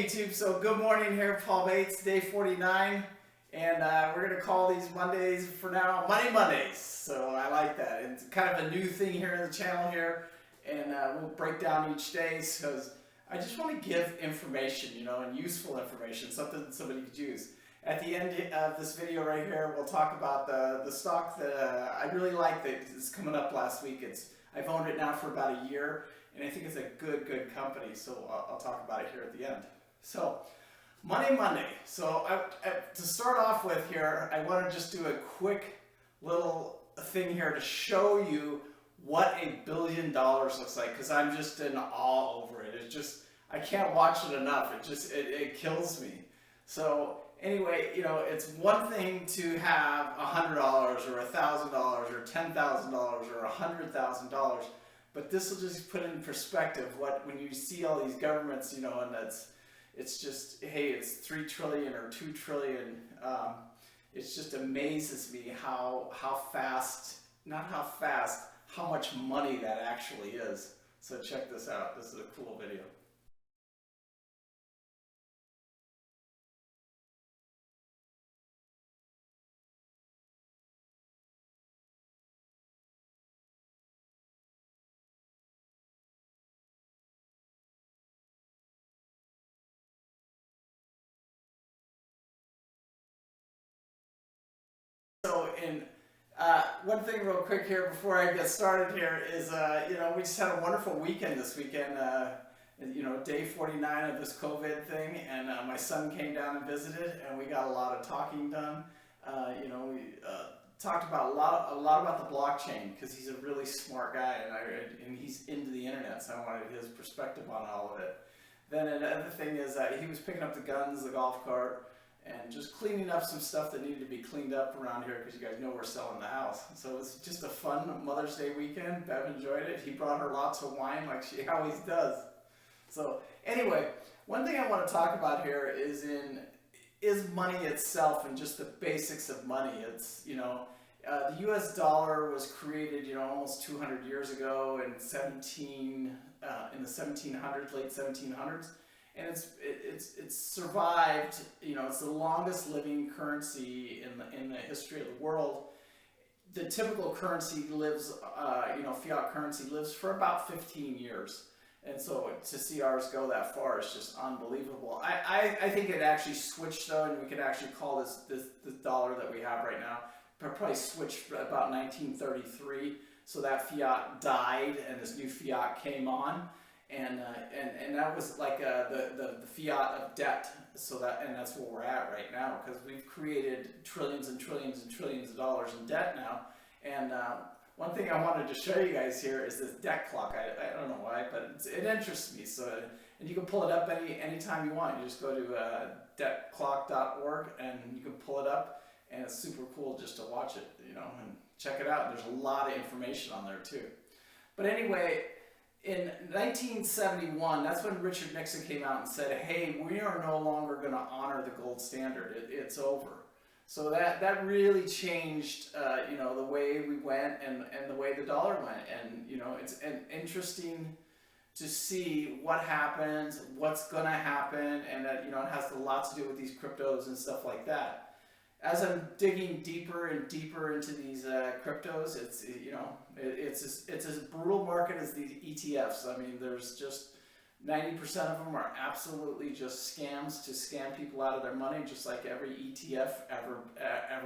YouTube. So good morning here, Paul Bates, day 49, and we're going to call these Mondays for now Money Mondays. So I like that. It's kind of a new thing here in the channel here, and we'll break down each day because I just want to give information, you know, and useful information, something that somebody could use. At the end of this video right here, we'll talk about the stock that I really like that is coming up last week. I've owned it now for about a year, and I think it's a good company, so I'll talk about it here at the end. So, Money Monday. So to start off with here, I want to just do a quick little thing here to show you what $1 billion looks like, because I'm just in awe over it. It's just, I can't watch it enough. It kills me. So anyway, you know, it's one thing to have $100 or $1,000 or $10,000 or $100,000, but this will just put in perspective when you see all these governments, you know, and it's just, hey, it's 3 trillion or 2 trillion. It just amazes me how fast, not how fast, how much money that actually is. So check this out. This is a cool video. So one thing real quick here before I get started here is, you know, we just had a wonderful weekend this weekend, you know, day 49 of this COVID thing, and my son came down and visited, and we got a lot of talking done. You know, we talked about a lot about the blockchain, because he's a really smart guy, and he's into the internet, so I wanted his perspective on all of it. Then another thing is that he was picking up the guns, the golf cart, and just cleaning up some stuff that needed to be cleaned up around here, because you guys know we're selling the house. So it was just a fun Mother's Day weekend. Bev enjoyed it. He brought her lots of wine like she always does. So anyway, one thing I want to talk about here is money itself and just the basics of money. It's, you know, the US dollar was created, you know, almost 200 years ago in the 1700s, late 1700s. And it's survived, you know, it's the longest living currency in the history of the world. The typical currency lives, you know, fiat currency lives for about 15 years. And so to see ours go that far is just unbelievable. I think it actually switched though, and we could actually call this dollar that we have right now, probably switched about 1933. So that fiat died and this new fiat came on. And that was like the fiat of debt, and that's where we're at right now, because we've created trillions and trillions and trillions of dollars in debt now. And one thing I wanted to show you guys here is this debt clock. I don't know why, but it interests me. So, and you can pull it up anytime you want. You just go to debtclock.org and you can pull it up, and it's super cool just to watch it, you know, and check it out. There's a lot of information on there too. But anyway, in 1971, that's when Richard Nixon came out and said, hey, we are no longer going to honor the gold standard. It's over. So that really changed, you know, the way we went and the way the dollar went. And, you know, it's interesting to see what happens, what's going to happen, and that, you know, it has a lot to do with these cryptos and stuff like that. As I'm digging deeper and deeper into these cryptos, it's, you know, it's as brutal market as these ETFs. I mean, there's just 90% of them are absolutely just scams to scam people out of their money, just like every ETF ever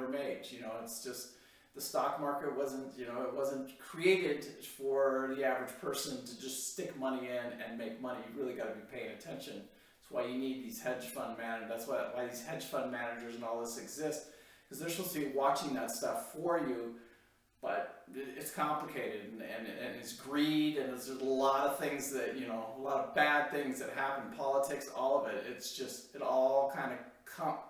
made. You know, it's just the stock market wasn't, you know, it wasn't created for the average person to just stick money in and make money. You really got to be paying attention. That's why you need these hedge fund managers. That's why these hedge fund managers and all this exist, because they're supposed to be watching that stuff for you. But it's complicated, and it's greed, and there's a lot of things that, you know, a lot of bad things that happen, politics, all of it. It's just, it all kind of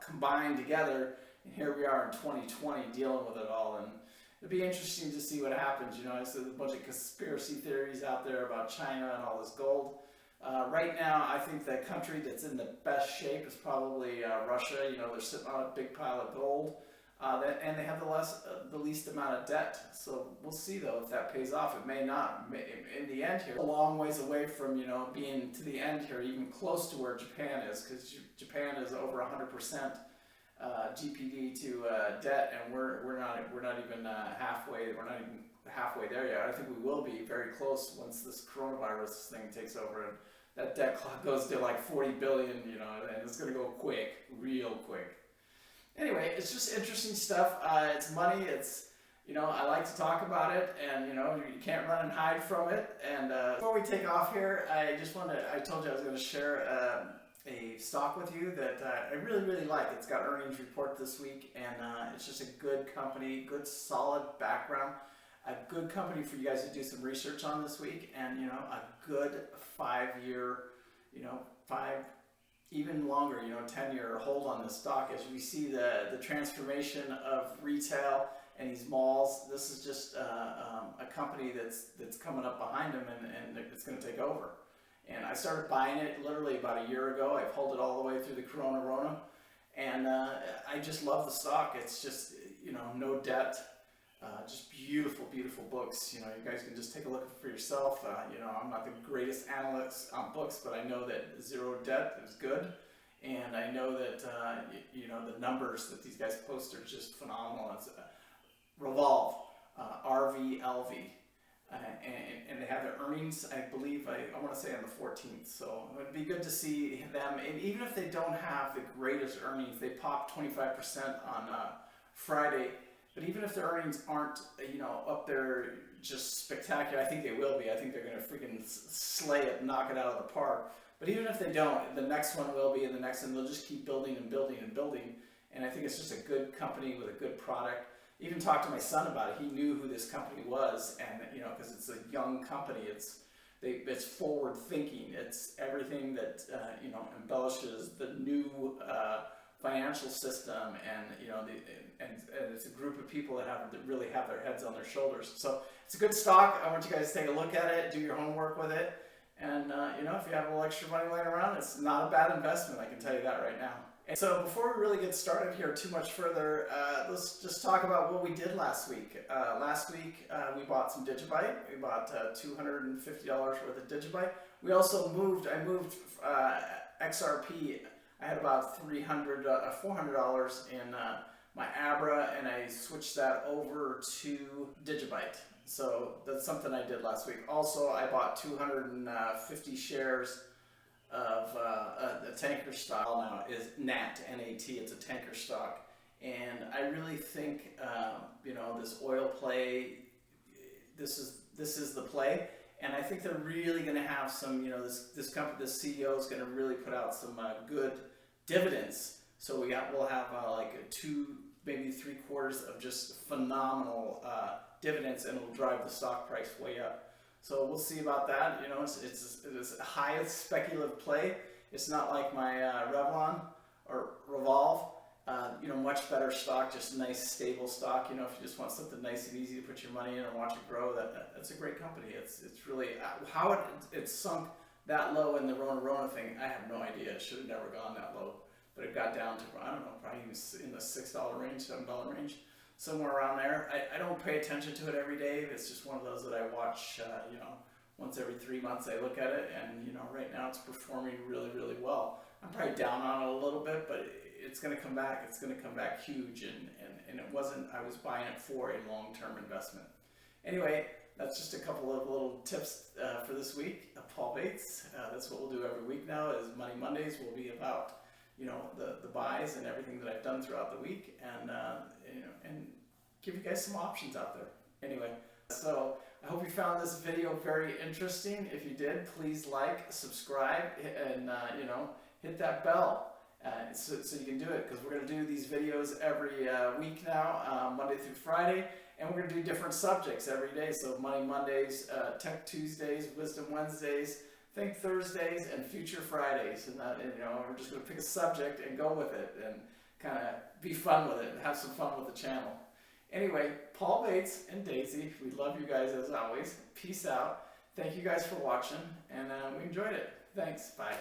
combined together, and here we are in 2020 dealing with it all. And it'd be interesting to see what happens. You know, there's a bunch of conspiracy theories out there about China and all this gold. Right now, I think the country that's in the best shape is probably Russia. You know, they're sitting on a big pile of gold. and they have the least amount of debt. So we'll see though if that pays off. It may not. In the end here, a long ways away from being to the end here, even close to where Japan is, because Japan is over 100% GPD to debt, and we're not even halfway. We're not even halfway there yet. I think we will be very close once this coronavirus thing takes over and that debt clock goes to like 40 billion, and it's going to go quick, real quick. Anyway, it's just interesting stuff. It's money. It's, I like to talk about it, and you can't run and hide from it. And before we take off here, I told you I was going to share a stock with you that I really, really like. It's got earnings report this week, and it's just a good company, good solid background, a good company for you guys to do some research on this week, and a good 5-year, even longer, 10-year hold on this stock. As we see the transformation of retail and these malls, this is just a company that's coming up behind them, and it's going to take over. And I started buying it literally about a year ago. I've held it all the way through the Corona, and I just love the stock. It's just, no debt, just beautiful, beautiful books. You guys can just take a look for yourself. I'm not the greatest analyst on books, but I know that zero debt is good. And I know that, the numbers that these guys post are just phenomenal. It's Revolve, RVLV. And they have their earnings, I believe, I want to say on the 14th. So it would be good to see them. And even if they don't have the greatest earnings, they popped 25% on Friday. But even if their earnings aren't, up there just spectacular, I think they will be. I think they're going to freaking slay it, knock it out of the park. But even if they don't, the next one will be, and the next one, they'll just keep building and building and building. And I think it's just a good company with a good product. Even talked to my son about it. He knew who this company was, and because it's a young company, it's forward thinking. It's everything that embellishes the new financial system, and and it's a group of people that really have their heads on their shoulders. So it's a good stock. I want you guys to take a look at it, do your homework with it, and if you have a little extra money laying around, it's not a bad investment. I can tell you that right now. And so before we really get started here too much further, let's just talk about what we did last week. Last week we bought some Digibyte. We bought $250 worth of Digibyte. We also moved XRP. I had about $400 in my Abra, and I switched that over to Digibyte. So that's something I did last week. Also, I bought 250 shares of the tanker stock. Now is NAT, N-A-T. It's a tanker stock, and I really think this oil play, this is the play, and I think they're really going to have some, this company, this CEO is going to really put out some good dividends. So we'll have like 2, maybe 3 quarters of just phenomenal dividends, and it'll drive the stock price way up. So we'll see about that. It's a high speculative play. It's not like my Revolve. Much better stock, just nice stable stock. If you just want something nice and easy to put your money in and watch it grow, that's a great company. It's really how it sunk that low in the Rona thing. I have no idea. It should have never gone that low, but it got down to, I don't know, probably in the $6 range, $7 range. Somewhere around there. I don't pay attention to it every day. It's just one of those that I watch, once every 3 months I look at it, and right now it's performing really, really well. I'm probably down on it a little bit, but it's going to come back. It's going to come back huge, and it wasn't, I was buying it for a long-term investment. Anyway, that's just a couple of little tips for this week. Paul Bates, that's what we'll do every week now, is Money Mondays will be about the buys and everything that I've done throughout the week, and give you guys some options out there. Anyway, so I hope you found this video very interesting. If you did, please like, subscribe, and hit that bell so you can do it, because we're going to do these videos every week now, Monday through Friday, and we're going to do different subjects every day. So Money Mondays, Tech Tuesdays, Wisdom Wednesdays, Think Thursdays, and Future Fridays. And we're just going to pick a subject and go with it, and kind of be fun with it and have some fun with the channel. Anyway, Paul Bates and Daisy, we love you guys as always. Peace out. Thank you guys for watching, and we enjoyed it. Thanks. Bye.